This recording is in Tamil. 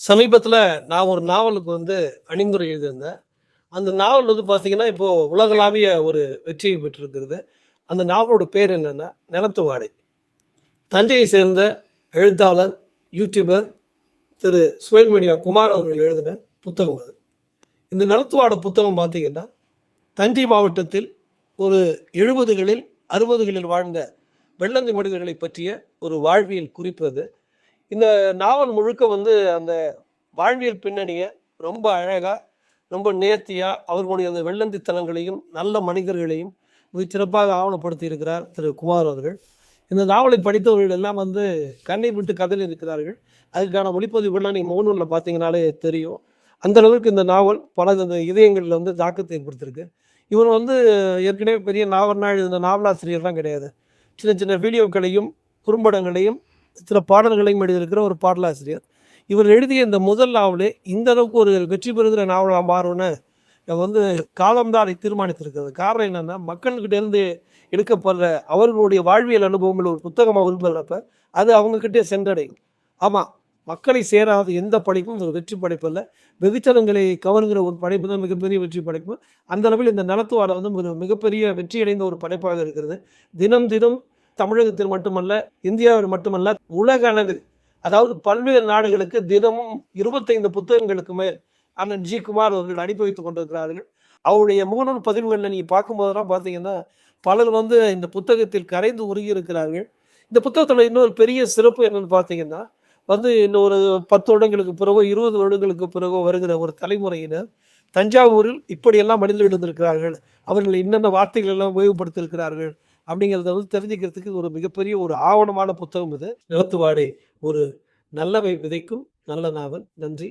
சமீபத்தில் நான் ஒரு நாவலுக்கு அணிந்துரை எழுதியிருந்தேன். அந்த நாவல் பார்த்தீங்கன்னா, இப்போ உலகளாவிய ஒரு வெற்றியை பெற்றிருக்கிறது. அந்த நாவலோட பேர் என்னன்னா, நிலத்து வாடை. தஞ்சையை சேர்ந்த எழுத்தாளர், யூடியூபர் திரு சுயல் மீடியா குமார் அவர்கள் எழுதின புத்தகம் அது. இந்த நிலத்து வாடை புத்தகம் பார்த்தீங்கன்னா, தஞ்சை மாவட்டத்தில் ஒரு 70களில் 60களில் வாழ்ந்த வெள்ளந்தி மனிதர்களை பற்றிய ஒரு வாழ்வியல் குறிப்பு அது. இந்த நாவல் முழுக்க அந்த வாழ்வியல் பின்னணியை ரொம்ப அழகாக, ரொம்ப நேர்த்தியாக அவர்களுடைய அந்த வெள்ளந்தித்தனங்களையும் நல்ல மனிதர்களையும் மிக சிறப்பாக ஆவணப்படுத்தி இருக்கிறார் திரு குமார் அவர்கள். இந்த நாவலை படித்தவர்கள் எல்லாம் கண்ணீர் விட்டு கதறி இருக்கிறார்கள். அதுக்கான ஒளிப்பதிவுகள்லாம் நீங்கள் முகநூலில் பார்த்தீங்கனாலே தெரியும். அந்த அளவுக்கு இந்த நாவல் பல இந்த இதயங்களில் தாக்கத்தை ஏற்படுத்தியிருக்கு. இவர் ஏற்கனவே பெரிய நாவல்னா எழுதின நாவலாசிரியர்லாம் கிடையாது. சின்ன சின்ன வீடியோக்களையும் குறும்படங்களையும் சில பாடல்களையும் எழுதியிருக்கிற ஒரு பாடலாசிரியர். இவர் எழுதிய இந்த முதல் நாவலே இந்த அளவுக்கு ஒரு வெற்றி பெறுகிற நாவலாக மாறும்னு காலம்தான் அதை தீர்மானித்திருக்கிறது. காரணம் என்னென்னா, மக்கள்கிட்டேருந்து எடுக்கப்படுற அவர்களுடைய வாழ்வியல் அனுபவங்கள் ஒரு புத்தகமாக விரும்புகிறப்ப அது அவங்கக்கிட்டே சென்றடையும். ஆமாம், மக்களை சேராத எந்த படைப்பும் ஒரு வெற்றி படைப்பு இல்லை. வெகுச்சனங்களை கவர்கிற ஒரு படைப்பு தான் மிகப்பெரிய வெற்றி படைப்பு. அந்த அளவில் இந்த நிலத்து வாடை மிகப்பெரிய வெற்றியடைந்த ஒரு படைப்பாக இருக்கிறது. தினம் தினம் தமிழகத்தில் மட்டுமல்ல, இந்தியாவில் மட்டுமல்ல, உலக அளவில், அதாவது பல்வேறு நாடுகளுக்கு தினமும் 25 புத்தகங்களுக்கு மேல் அண்ணன் ஜி குமார் அவர்கள் அனுப்பி வைத்துக் கொண்டிருக்கிறார்கள். அவருடைய முகநூல் பதிவுகளில் நீங்கள் பார்க்கும்போதெல்லாம் பார்த்தீங்கன்னா, பலர் இந்த புத்தகத்தில் கரைந்து உருகி இருக்கிறார்கள். இந்த புத்தகத்தில் இன்னொரு பெரிய சிறப்பு என்னன்னு பார்த்தீங்கன்னா, இன்னும் ஒரு 10 வருடங்களுக்கு பிறகோ 20 வருடங்களுக்கு பிறகோ வருகிற ஒரு தலைமுறையினர் தஞ்சாவூரில் இப்படியெல்லாம் மனிதர்கள் இருந்திருக்கிறார்கள், அவர்கள் என்னென்ன வார்த்தைகள் எல்லாம் உபயோகப்படுத்தியிருக்கிறார்கள் அப்படிங்கிறத தெரிஞ்சுக்கிறதுக்கு ஒரு மிகப்பெரிய ஒரு ஆவணமான புத்தகம் இது. நிலத்து வாடை ஒரு நல்லவை விதைக்கும் நல்ல நாவல். நன்றி.